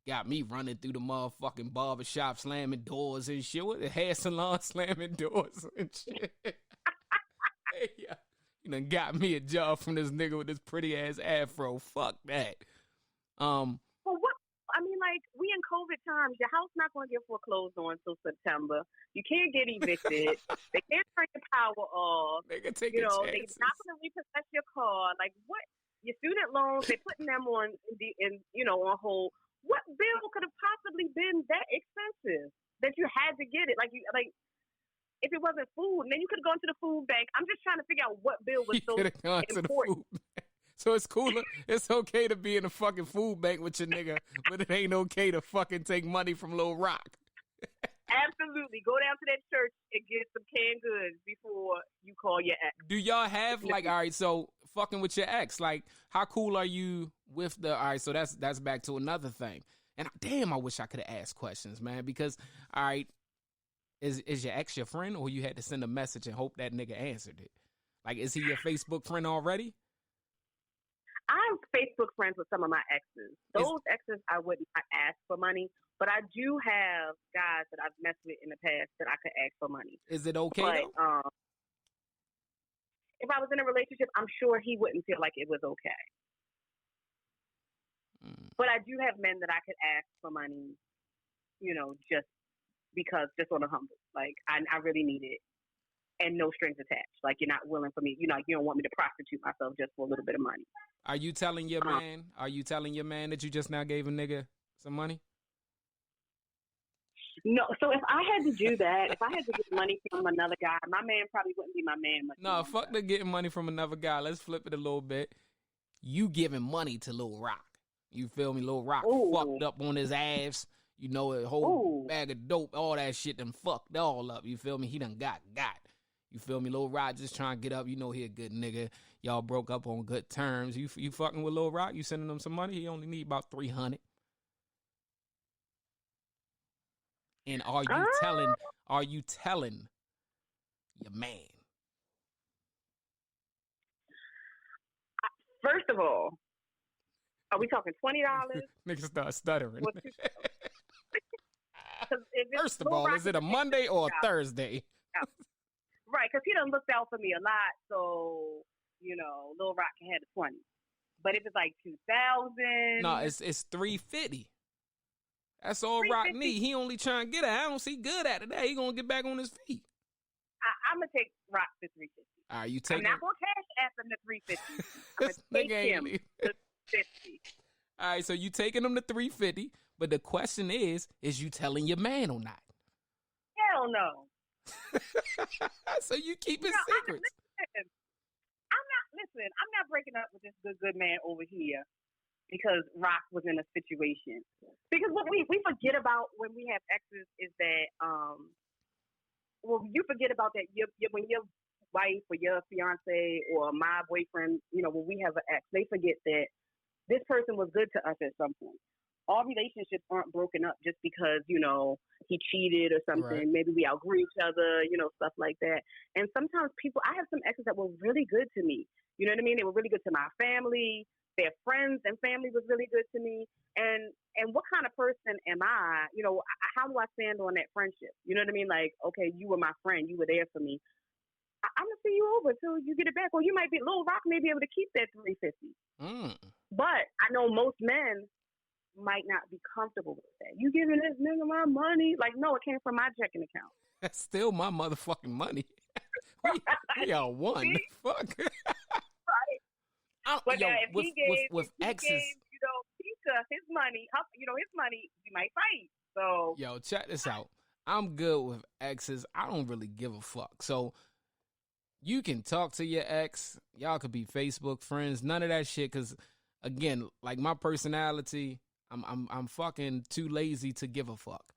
Got me running through the motherfucking barbershop, slamming doors and shit. What the hair salon slamming doors and shit. Hey, yeah. You done got me a job from this nigga with this pretty ass afro. Fuck that. Well, what? I mean, like, we in COVID times. Your house not going to get foreclosed on until September. You can't get evicted. They can't turn your power off. They can take chances. They're not going to repossess your car. Like, what? Your student loans, they're putting them on on hold. What bill could have possibly been that expensive that you had to get it? Like if it wasn't food, and then you could have gone to the food bank. I'm just trying to figure out what bill was so important. To the food bank. So it's cooler. It's okay to be in the fucking food bank with your nigga, but it ain't okay to fucking take money from Lil Rock. Absolutely. Go down to that church and get some canned goods before you call your ex. Do y'all have, like, all right, so fucking with your ex, like, how cool are you with the, all right, so that's back to another thing. And damn, I wish I could have asked questions, man, because, all right, is your ex your friend, or you had to send a message and hope that nigga answered it? Like, is he your Facebook friend already? I'm Facebook friends with some of my exes. Those exes, I would not ask for money, but I do have guys that I've messed with in the past that I could ask for money. Is it okay But though? if I was in a relationship, I'm sure he wouldn't feel like it was okay. But I do have men that I could ask for money, just because, just on a humble. Like, I really need it. And no strings attached. Like, you're not willing for me. You don't want me to prostitute myself just for a little bit of money. Are you telling your man? Are you telling your man that you just now gave a nigga some money? No. So if I had to do that, if I had to get money from another guy, my man probably wouldn't be my man much. No, fuck the getting money from another guy. Let's flip it a little bit. You giving money to Lil Rock. You feel me? Lil Rock fucked up on his ass. A whole bag of dope, all that shit done fucked all up. You feel me? He done got. You feel me? Lil Rock just trying to get up. He a good nigga. Y'all broke up on good terms. You fucking with Lil Rock? You sending him some money? He only need about $300. And are you telling your man? First of all, are we talking $20? Niggas start stuttering. First of all, is it a Monday or a Thursday? Right, because he done looked out for me a lot, so, Lil Rock can have the 20. But if it's like 2,000... No, it's $350. That's all Rock need. He only trying to get it. I don't see good at it. He gonna get back on his feet. I'm gonna take Rock to $350. All right, you take. I'm not gonna cash app him to $350. I'm gonna take him to $50. All right, so you taking him to $350, but the question is you telling your man or not? Hell no. So you keeping secrets. I'm not breaking up with this good man over here because Rock was in a situation. Because what we forget about when we have exes is that, you forget about that when your wife or your fiance or my boyfriend, when we have an ex, they forget that this person was good to us at some point. All relationships aren't broken up just because, he cheated or something. Right. Maybe we outgrew each other, stuff like that. And sometimes I have some exes that were really good to me. You know what I mean? They were really good to my family. Their friends and family was really good to me. And what kind of person am I? How do I stand on that friendship? You know what I mean? Like, okay, you were my friend. You were there for me. I'm going to see you over till you get it back. Or you might be, Lil Rock may be able to keep that $350. But I know most men might not be comfortable with that. You giving this nigga my money? Like, no, it came from my checking account. That's still my motherfucking money. we are one. See? Fuck. But now, if he gave exes, Pizza his money, we might fight. So, yo, check this out. I'm good with exes. I don't really give a fuck. So you can talk to your ex. Y'all could be Facebook friends. None of that shit. Because again, like my personality, I'm fucking too lazy to give a fuck.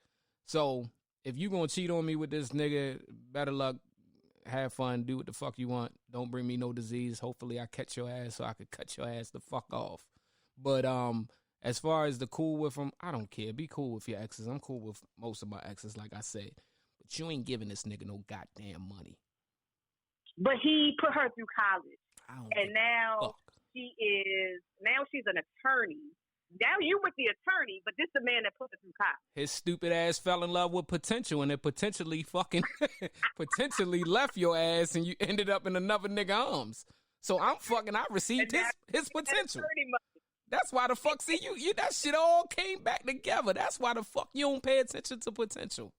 So if you gonna cheat on me with this nigga, better luck. Have fun. Do what the fuck you want. Don't bring me no disease. Hopefully I catch your ass so I could cut your ass the fuck off. But as far as the cool with them, I don't care. Be cool with your exes. I'm cool with most of my exes, like I said. But you ain't giving this nigga no goddamn money. But he put her through college. And now she's an attorney. Now you with the attorney, but this is the man that put her through college. His stupid ass fell in love with potential, and it potentially fucking potentially left your ass, and you ended up in another nigga arms. So I received his potential. That's why the fuck, see, you that shit all came back together. That's why the fuck you don't pay attention to potential.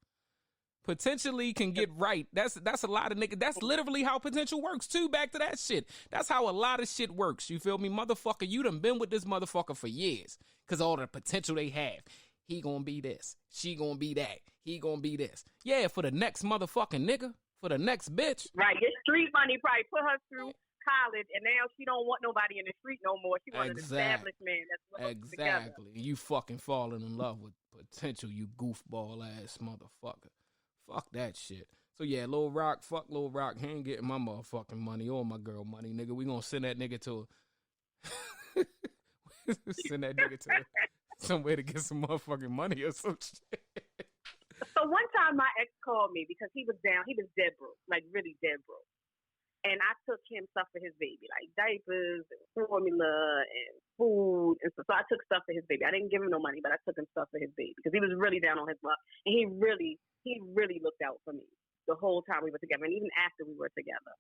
Potentially can get right. That's a lot of niggas. That's literally how potential works too. Back to that shit. That's how a lot of shit works. You feel me? Motherfucker, you done been with this motherfucker for years. Cause all the potential they have. He gonna be this. She gonna be that. He gonna be this. Yeah, for the next motherfucking nigga. For the next bitch. Right. His street money probably put her through college, and now she don't want nobody in the street no more. She wants an established man that's exactly. Together. You fucking falling in love with potential, you goofball ass motherfucker. Fuck that shit. So yeah, Lil Rock, fuck Lil Rock. He ain't getting my motherfucking money or my girl money, nigga. We gonna send that nigga to somewhere to get some motherfucking money or some shit. So one time my ex called me because he was down. He was dead broke, like really dead broke. And I took him stuff for his baby, like diapers and formula and food and stuff. So I took stuff for his baby. I didn't give him no money, but I took him stuff for his baby because he was really down on his luck, and he really looked out for me the whole time we were together, and even after we were together.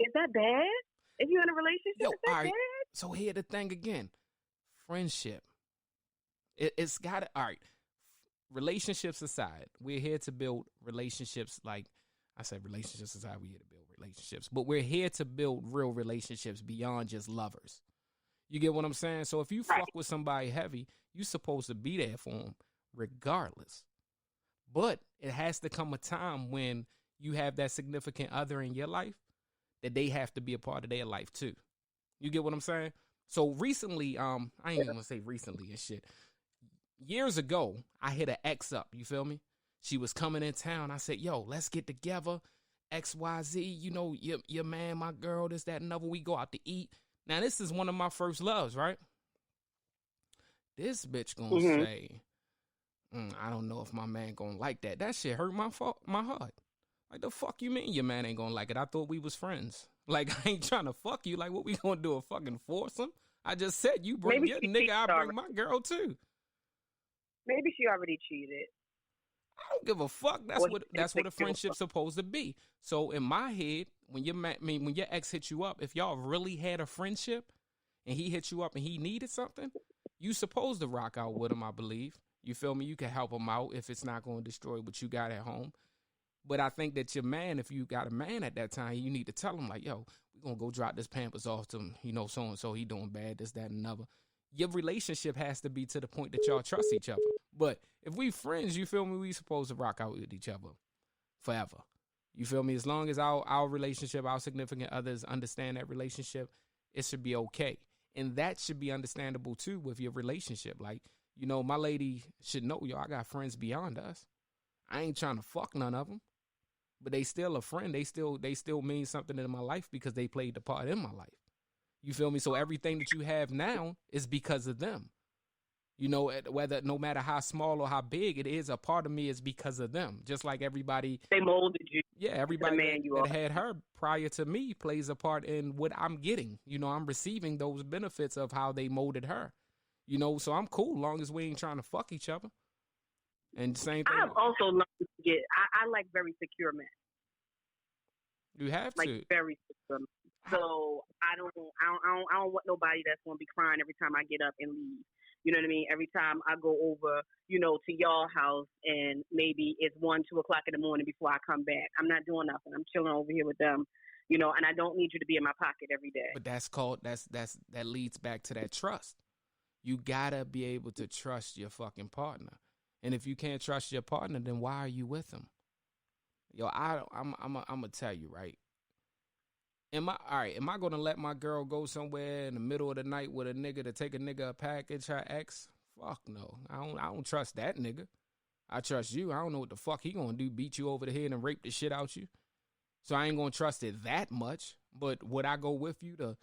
Is that bad? If you're in a relationship, is that bad? So here the thing again, friendship. It's got to, all right. Relationships aside, we're here to build relationships. Like I said, relationships aside, we're here to build relationships. But we're here to build real relationships beyond just lovers. You get what I'm saying? So if you fuck with somebody heavy, you're supposed to be there for them regardless. But it has to come a time when you have that significant other in your life that they have to be a part of their life too. You get what I'm saying? So recently, I ain't even gonna say recently and shit. Years ago, I hit an ex up. You feel me? She was coming in town. I said, yo, let's get together. XYZ, you know, your man, my girl, this, that, and another. We go out to eat. Now, this is one of my first loves, right? This bitch gonna say, I don't know if my man gonna like that. That shit hurt my heart. Like, the fuck you mean your man ain't gonna like it? I thought we was friends. Like, I ain't trying to fuck you. Like, what we gonna do, a fucking foursome? I just said you bring your nigga, I bring my girl too. Maybe she already cheated. I don't give a fuck. That's what a friendship's supposed to be. So in my head, when your ex hit you up, if y'all really had a friendship and he hit you up and he needed something, you supposed to rock out with him, I believe. You feel me? You can help him out if it's not going to destroy what you got at home. But I think that your man, if you got a man at that time, you need to tell him like, yo, we're going to go drop this Pampers off to him, you know, so-and-so, he doing bad, this, that, and another. Your relationship has to be to the point that y'all trust each other. But if we friends, you feel me, we supposed to rock out with each other forever. You feel me? As long as our relationship, our significant others understand that relationship, it should be okay. And that should be understandable too with your relationship. Like, you know, my lady should know, yo, I got friends beyond us. I ain't trying to fuck none of them. But they still a friend. They still mean something in my life because they played the part in my life. You feel me? So everything that you have now is because of them. You know, whether no matter how small or how big it is, a part of me is because of them. Just like everybody, they molded you. Yeah, everybody that had her prior to me plays a part in what I'm getting. You know, I'm receiving those benefits of how they molded her. You know, so I'm cool long as we ain't trying to fuck each other. And same thing. I've also learned to get. I like very secure men. You have like to very secure men. So I don't want nobody that's gonna be crying every time I get up and leave. You know what I mean? Every time I go over, you know, to y'all house and maybe it's 1, 2 o'clock in the morning before I come back. I'm not doing nothing. I'm chilling over here with them, you know, and I don't need you to be in my pocket every day. But that leads back to that trust. You gotta be able to trust your fucking partner. And if you can't trust your partner, then why are you with them? Yo, I'm gonna tell you, right? Am I gonna let my girl go somewhere in the middle of the night with a nigga to take a nigga a package, her ex? Fuck no. I don't trust that nigga. I trust you. I don't know what the fuck he gonna do, beat you over the head and rape the shit out you. So I ain't gonna trust it that much. But would I go with you to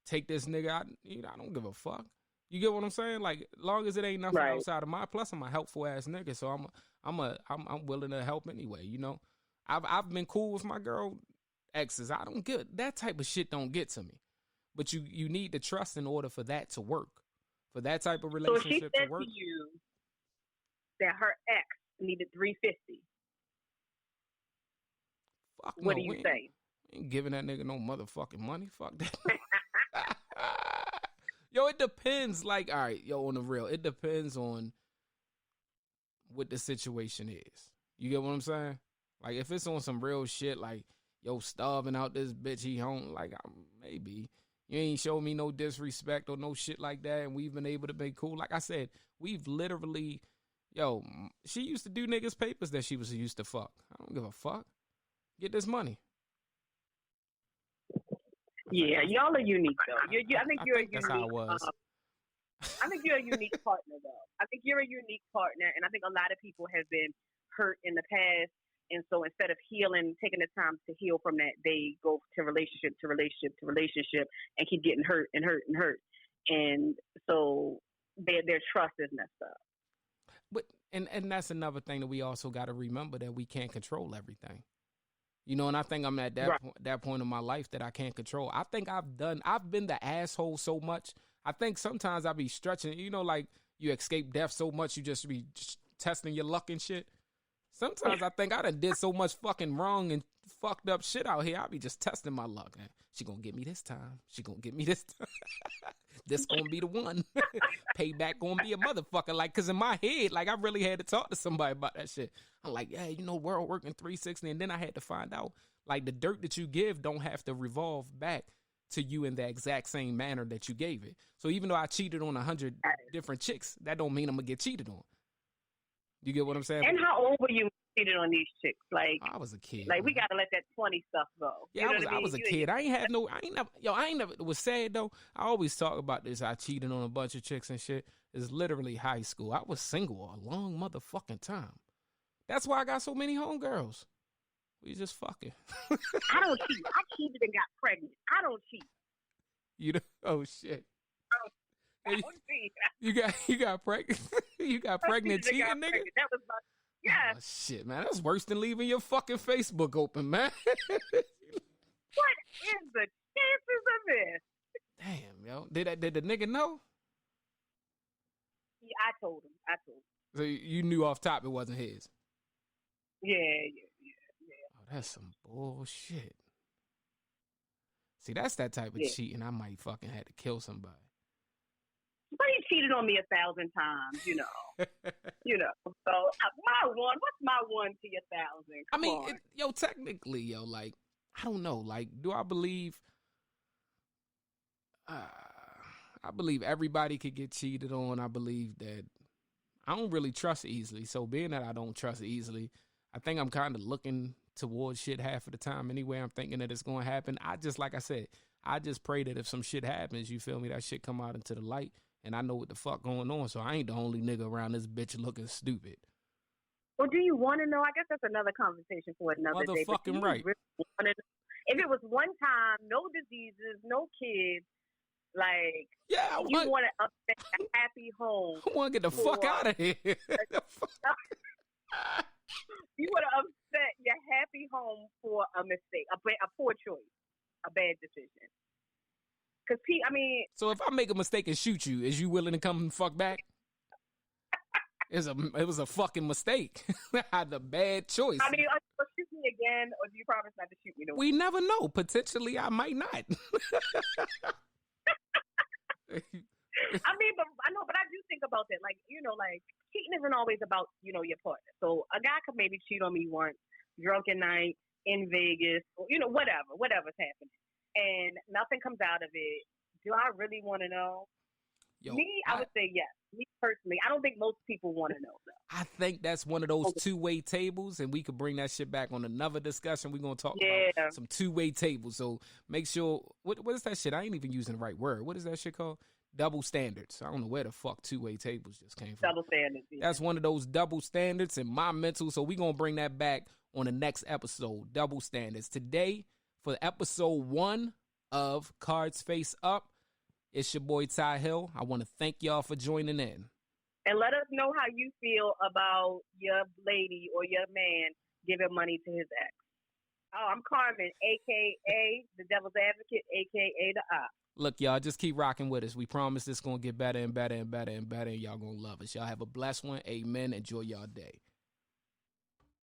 take this nigga out? You know, I don't give a fuck. You get what I'm saying? Like, long as it ain't nothing outside of my, plus I'm a helpful ass nigga, so I'm willing to help anyway. You know, I've been cool with my girl exes. I don't get that type of shit. Don't get to me. But you need to trust in order for that to work, for that type of relationship to work. So she said to work. To you that her ex needed $350. Fuck no. What do you say? Ain't giving that nigga no motherfucking money. Fuck that. Yo, it depends. Like, all right, yo, on the real, it depends on what the situation is. You get what I'm saying? Like, if it's on some real shit, like, yo, starving out this bitch, he home, like, maybe. You ain't show me no disrespect or no shit like that, and we've been able to be cool. Like I said, we've literally, yo, she used to do niggas' papers that she was used to fuck. I don't give a fuck. Get this money. Yeah, y'all are unique though. I think you're a unique. That's how it was. I think you're a unique partner though. I think you're a unique partner, and I think a lot of people have been hurt in the past, and so instead of healing, taking the time to heal from that, they go to relationship, and keep getting hurt and hurt and hurt, and so their trust is messed up. But and that's another thing that we also got to remember, that we can't control everything. You know, and I think I'm at Right. that point in my life that I can't control. I think I've been the asshole so much. I think sometimes I be stretching, you know, like you escape death so much, you just be testing your luck and shit. Sometimes I think I done did so much fucking wrong and fucked up shit out here. I be just testing my luck. She gonna get me this time. She gonna get me this time. This gonna be the one. Payback gonna be a motherfucker. Like, cause in my head, like I really had to talk to somebody about that shit. I'm like, yeah, you know, world working 360, and then I had to find out, like, the dirt that you give don't have to revolve back to you in the exact same manner that you gave it. So even though I cheated on 100 different chicks, that don't mean I'm gonna get cheated on. You get what I'm saying? And how old were you when you cheated on these chicks? Like, I was a kid. Like, we gotta let that 20 stuff go. Yeah, I was a kid. I ain't never. It was sad though. I always talk about this. I cheated on a bunch of chicks and shit. It's literally high school. I was single a long motherfucking time. That's why I got so many homegirls. We just fucking. I don't cheat. I cheated and got pregnant. I don't cheat. You know? Oh shit. I don't cheat. You got pregnant. You got pregnant cheating, nigga. Pregnant. That was my. Yeah. Oh, shit, man. That's worse than leaving your fucking Facebook open, man. What is the chances of this? Damn, yo. Did the nigga know? Yeah, I told him. So you knew off top it wasn't his? Yeah. Oh, that's some bullshit. See, that's that type of cheating. I might fucking have to kill somebody. But he cheated on me 1,000 times, you know. You know. So what's my one to your 1,000? I mean, technically, like, I don't know. Like, do I believe? I believe everybody could get cheated on. I believe that I don't really trust easily. So being that I don't trust easily, I think I'm kind of looking towards shit half of the time anyway. I'm thinking that it's going to happen. Like I said, I just pray that if some shit happens, you feel me, that shit come out into the light and I know what the fuck going on. So I ain't the only nigga around this bitch looking stupid. Well, do you want to know? I guess that's another conversation for another day. Motherfucking right. Really if it was one time, no diseases, no kids, like, yeah, you want to upset a happy home. I want to get the fuck out of here. You want to upset your happy home for a mistake, a poor choice, a bad decision. Because, so if I make a mistake and shoot you, is you willing to come and fuck back? It was a fucking mistake. I had a bad choice. are you going to shoot me again, or do you promise not to shoot me no more? We never know. Potentially, I might not. But I do think about that. Like, like, cheating isn't always about, your partner. So a guy could maybe cheat on me once, drunken night, in Vegas, or, whatever's happening. And nothing comes out of it. Do I really want to know? I would say yes. Me personally, I don't think most people want to know, though. I think that's one of those two-way tables, and we could bring that shit back on another discussion. We're going to talk about some two-way tables. So make sure, what is that shit? I ain't even using the right word. What is that shit called? Double standards. I don't know where the fuck two-way tables just came from. Double standards. Yeah. That's one of those double standards in my mental. So we're going to bring that back on the next episode, double standards. Today, for episode 1 of Cards Face Up, it's your boy Ty Hill. I want to thank y'all for joining in. And let us know how you feel about your lady or your man giving money to his ex. Oh, I'm Carmen, a.k.a. the Devil's Advocate, a.k.a. the Op. Look, y'all, just keep rocking with us. We promise it's going to get better and better and better and better, and y'all going to love us. Y'all have a blessed one. Amen. Enjoy y'all day.